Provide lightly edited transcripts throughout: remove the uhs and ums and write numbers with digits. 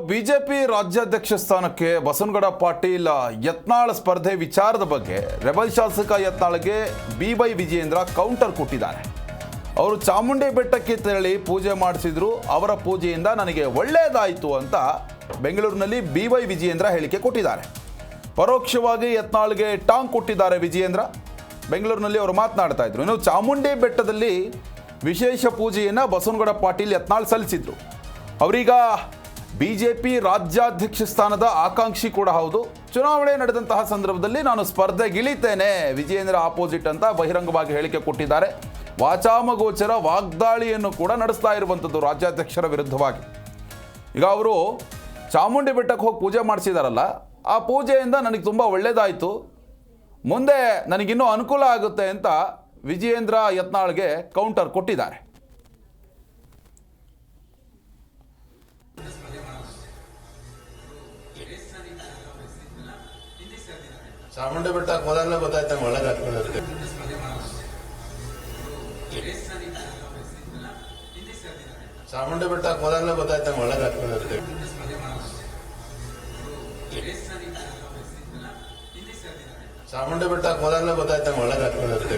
BJP ರಾಜ್ಯಾಧ್ಯಕ್ಷ ಸ್ಥಾನಕ್ಕೆ ಬಸವನಗೌಡ ಪಾಟೀಲ್ ಯತ್ನಾಳ್ ಸ್ಪರ್ಧೆ ವಿಚಾರದ ಬಗ್ಗೆ ರೆಬಲ್ ಶಾಸಕ ಯತ್ನಾಳ್ಗೆ BY ವಿಜಯೇಂದ್ರ ಕೌಂಟರ್ ಕೊಟ್ಟಿದ್ದಾರೆ. ಅವರು ಚಾಮುಂಡಿ ಬೆಟ್ಟಕ್ಕೆ ತೆರಳಿ ಪೂಜೆ ಮಾಡಿಸಿದ್ರು, ಅವರ ಪೂಜೆಯಿಂದ ನನಗೆ ಒಳ್ಳೆಯದಾಯಿತು ಅಂತ ಬೆಂಗಳೂರಿನಲ್ಲಿ BY ವಿಜಯೇಂದ್ರ ಹೇಳಿಕೆ ಕೊಟ್ಟಿದ್ದಾರೆ. ಪರೋಕ್ಷವಾಗಿ ಯತ್ನಾಳ್ಗೆ ಟಾಂಗ್ ಕೊಟ್ಟಿದ್ದಾರೆ ವಿಜಯೇಂದ್ರ. ಬೆಂಗಳೂರಿನಲ್ಲಿ ಅವರು ಮಾತನಾಡ್ತಾ ಇದ್ರು. ಚಾಮುಂಡಿ ಬೆಟ್ಟದಲ್ಲಿ ವಿಶೇಷ ಪೂಜೆಯನ್ನು ಬಸವನಗೌಡ ಪಾಟೀಲ್ ಯತ್ನಾಳ್ ಸಲ್ಲಿಸಿದ್ರು. ಅವರೀಗ ಬಿಜೆಪಿ ರಾಜ್ಯಾಧ್ಯಕ್ಷ ಸ್ಥಾನದ ಆಕಾಂಕ್ಷಿ ಕೂಡ ಹೌದು. ಚುನಾವಣೆ ನಡೆದಂತಹ ಸಂದರ್ಭದಲ್ಲಿ ನಾನು ಸ್ಪರ್ಧೆಗಿಳಿತೇನೆ ವಿಜಯೇಂದ್ರ ಆಪೋಸಿಟ್ ಅಂತ ಬಹಿರಂಗವಾಗಿ ಹೇಳಿಕೆ ಕೊಟ್ಟಿದ್ದಾರೆ. ವಾಚಾಮಗೋಚರ ವಾಗ್ದಾಳಿಯನ್ನು ಕೂಡ ನಡೆಸ್ತಾ ಇರುವಂಥದ್ದು ರಾಜ್ಯಾಧ್ಯಕ್ಷರ ವಿರುದ್ಧವಾಗಿ. ಈಗ ಅವರು ಚಾಮುಂಡಿ ಬೆಟ್ಟಕ್ಕೆ ಹೋಗಿ ಪೂಜೆ ಮಾಡಿಸಿದಾರಲ್ಲ, ಆ ಪೂಜೆಯಿಂದ ನನಗೆ ತುಂಬ ಒಳ್ಳೆಯದಾಯಿತು, ಮುಂದೆ ನನಗಿನ್ನೂ ಅನುಕೂಲ ಆಗುತ್ತೆ ಅಂತ ವಿಜಯೇಂದ್ರ ಯತ್ನಾಳ್ಗೆ ಕೌಂಟರ್ ಕೊಟ್ಟಿದ್ದಾರೆ. ಚಾಮುಂಡಿ ಬೆಟ್ಟಕ್ಕೆ ಹೋದಾಗಲೇ ಗೊತ್ತಾಯ್ತು ಒಳ್ಳೆದಾಗ್ತದೆ. ಚಾಮುಂಡಿ ಬೆಟ್ಟಕ್ಕೆ ಹೋದಾಗಲೇ ಗೊತ್ತಾಯ್ತು ಒಳ್ಳೆದಾಗ್ತದೆ. ಚಾಮುಂಡಿ ಬೆಟ್ಟಕ್ಕೆ ಹೋದಾಗಲೇ ಗೊತ್ತಾಯ್ತು ಒಳ್ಳೆದಾಗ್ತದೆ.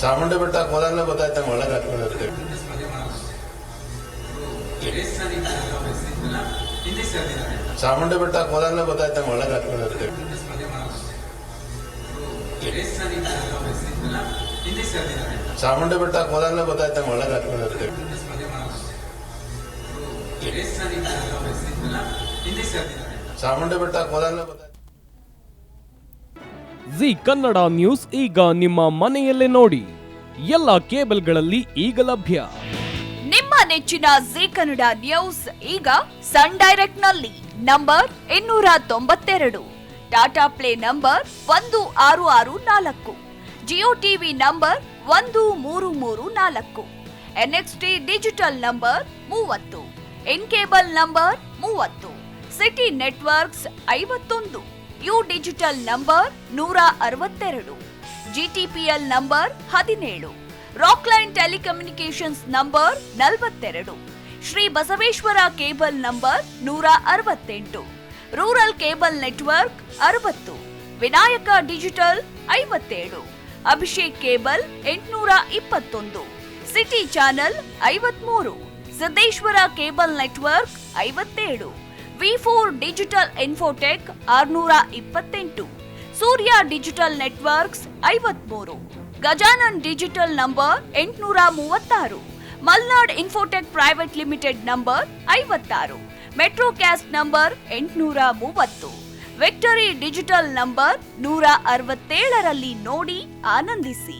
ಚಾಮುಂಡಿ ಬೆಟ್ಟಕ್ಕೆ ಹೋದಾಗಲೇ ಗೊತ್ತಾಯ್ತು ಒಳ್ಳೆದಾಗ್ತದೆ. ಚಾಮುಂಡಿ ಬೆಟ್ಟಕ್ಕೆ ಹೋದಾಗಲೇ ಗೊತ್ತಾಯ್ತು ಒಳ್ಳೆದಾಗ್ತದೆ. ಚಾಮುಂಡಿ ಬೆಟ್ಟಕ್ಕೆ ಹೋದಾಗಲೇ ಗೊತ್ತಾಯ್ತು ಒಳ್ಳೆದಾಗ್ತದೆ. ಚಾಮುಂಡಿ ಬೆಟ್ಟಕ್ಕೆ ಹೋದಾಗಲೇ ಗೊತ್ತಾಯ್ತು. ಜಿ ಕನ್ನಡ ನ್ಯೂಸ್ ಈಗ ನಿಮ್ಮ ಮನೆಯಲ್ಲೇ ನೋಡಿ. ಎಲ್ಲ ಕೇಬಲ್ಗಳಲ್ಲಿ ಈಗ ಲಭ್ಯ. ನಿಮ್ಮ ನೆಚ್ಚಿನ ಜಿ ಕನ್ನಡ ನ್ಯೂಸ್ ಈಗ ಸನ್ ಡೈರೆಕ್ಟ್ ನಲ್ಲಿ number 292, Tata play number 1664, Jio TV number 1334, NXT digital number 30, in cable number 30, city networks 51, U digital number 162, GTPL number 17, Rockline telecommunications number 42, Shri Basaveshwara cable number 168, rural cable network 60, Vinayaka digital 57, Abhishek cable 821, city channel 53, Siddeshwara cable network 57, V4 digital Infotech 628, Surya digital networks 53, Gajanan digital number 836, Malnad infotech private limited number 56, Metrocast number 830, victory digital number 167ರಲ್ಲಿ ನೋಡಿ ಆನಂದಿಸಿ.